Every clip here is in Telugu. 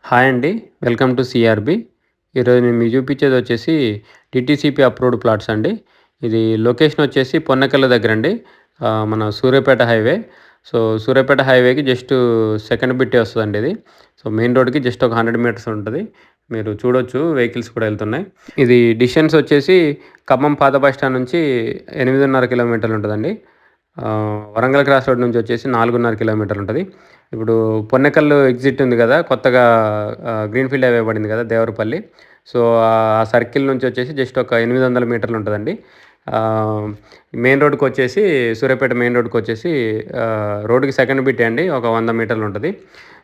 హాయ్ అండి. Welcome to CRB. ఈరోజు నేను మీకు చూపించేది వచ్చేసి డీటీసీపీ అప్రూవ్డ్ ప్లాట్స్ అండి. ఇది లొకేషన్ వచ్చేసి పొన్నకల్ దగ్గరండి. మన సూర్యాపేట హైవే. సో, సూర్యాపేట హైవేకి జస్ట్ సెకండ్ బిట్టే వస్తదండి ఇది. సో, మెయిన్ రోడ్‌కి జస్ట్ ఒక 100 మీటర్స్ ఉంటది. మీరు చూడొచ్చు వెహికల్స్ కూడా ఎళ్తున్నాయి. ఇది డిస్టెన్స్ వచ్చేసి ఖమ్మం పాత బస్ స్టాండ్ నుంచి 8.5 కిలోమీటర్లు ఉంటదండి. వరంగల్ క్రాస్ రోడ్ నుంచి వచ్చేసి 4.5 కిలోమీటర్లు ఉంటది. ఇప్పుడు పొన్నకల్లు ఎగ్జిట్ ఉంది గదా! కొత్తగా గ్రీన్‌ఫీల్డ్ హైవే పడింది గదా! దేవరపల్లి. సో, ఆ సర్కిల్ నుంచి వచ్చేసి జస్ట్ ఒక 800 మీటర్లు ఉంటదండి. ఆహ్, మెయిన్ రోడ్‌కొచ్చేసి సూర్యాపేట మెయిన్ రోడ్‌కొచ్చేసి రోడ్‌కి సెకండ్ బిట్టే అండి. ఒక 100 మీటర్లు ఉంటది.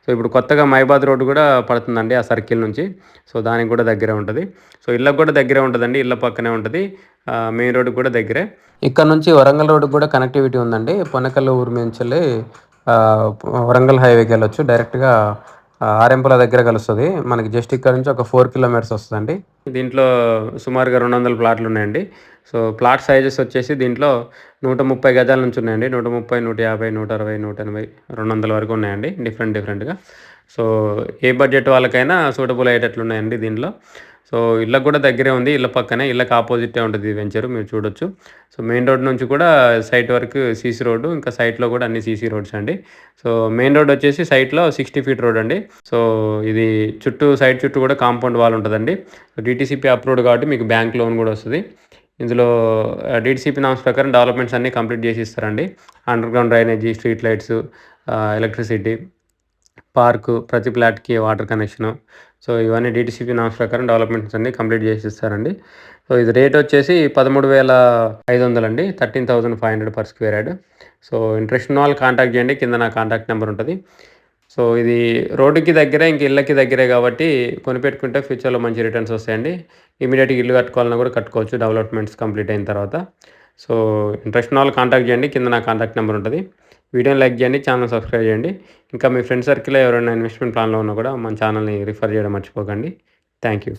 సో, ఇప్పుడు కొత్తగా మైబాద్ రోడ్ గూడా పడుతుందండి ఆ సర్కిల్ నుంచి. సో, దానికి గూడా దగ్గరే ఉంటది. సో, ఇళ్ళకి గూడా దగ్గరే ఉంటదండి. ఇళ్ళ పక్కనే ఉంటది. మెయిన్ రోడ్‌కి గూడా దగ్గరే. ఇక్కడ నుంచి వరంగల్ రోడ్‌కి గూడా కనెక్టివిటీ ఉందండి. పొన్నకల్ ఊరు మించెల్లి ఆహ్, వరంగల్ హైవేకెళ్ళొచ్చు. డైరెక్ట్‌గా ఆరెంపుల దగ్గర కలుస్తది. మనకి జస్ట్ ఇక్కడ నుంచి ఒక 4 కిలోమీటర్స్ వస్తదండి. దీంట్లో సుమారుగా 200 ప్లాట్లున్నాయండి. సో, ప్లాట్ సైజెస్ వచ్చేసి దీంట్లో 130 గజాల నుంచి ఉన్నాయండి. 130, 150, 160, 180, 200 వరకు ఉన్నాయండి. డిఫరెంట్‌గా. సో, ఏ బడ్జెట్ వాళ్ళకైనా సూటబుల్ అయ్యేటట్లున్నాయండి దీంట్లో. సో, ఇళ్ళకి గూడా దగ్గరే ఉంది. ఇళ్ళ పక్కనే ఇళ్ళకి అపోజిటే ఉంటది ఈ వెంచరు మీరు చూడొచ్చు. సో, మెయిన్ రోడ్ నుంచి కూడా సైట్ వరకు సీసీ రోడ్డు. ఇంకా సైట్‌లో గూడా అన్ని సీసీ రోడ్స్ అండి. సో, మెయిన్ రోడ్ వచ్చేసి సైట్‌లో 60 ఫీట్ రోడ్ అండి. సో, ఇది సైట్ చుట్టూ గూడా కాంపౌండ్ వాల్ ఉంటదండి. డీటీసీపీ అప్రూవ్డ్ కాబట్టి మీకు బ్యాంక్ లోన్ గూడా వస్తది. ఇందులో డీటీసీపీ నార్మ్స్ ప్రకారం డెవలప్‌మెంట్స్ అన్నీ కంప్లీట్ జేసి ఇస్తారండి. Underground drainage, street lights, electricity, park, ప్రతి ఫ్లాట్‌కి వాటర్ కనెక్షను. సో, ఇవన్నీ డీటీసీపీ నార్మ్స్ ప్రకారం డెవలప్‌మెంట్స్ అన్నీ కంప్లీట్ జేసి ఇస్తారండి. సో, ఇది రేట్ వచ్చేసి 13,500 అండి. 13,500 per square yard. So, interest ఉన్న వాళ్ళు కాంటాక్ట్ చేయండి. కింద నా కాంటాక్ట్ నెంబర్ ఉంటది. సో, ఇది రోడ్డుకి దగ్గరే, ఇంక ఇళ్ళకి దగ్గరే గాబట్టి కొనిపెట్టుకుంటే ఫ్యూచర్‌లో మంచి రిటర్న్స్ వస్తాయండి. ఇమ్మీడియేట్‌గా ఇల్లు కట్టుకోవాలన్నా గూడా కట్టుకోవచ్చు డెవలప్‌మెంట్స్ కంప్లీట్ అయిన తర్వాత. సో, ఇంట్రెస్ట్ ఉన్న వాళ్ళు కాంటాక్ట్ చేయండి. కింద నా కాంటాక్ట్ నెంబర్ ఉంటది. వీడియోని లైక్ చేయండి. ఛానెల్ సబ్స్క్రైబ్ చేయండి. ఇంకా మీ ఫ్రెండ్ సర్కిల్‌లో ఎవరైనా ఇన్వెస్ట్‌మెంట్ ప్లాన్‌లో ఉన్నా కూడా మన ఛానెల్‌ని రిఫర్ చేయడం మర్చిపోకండి. Thank you.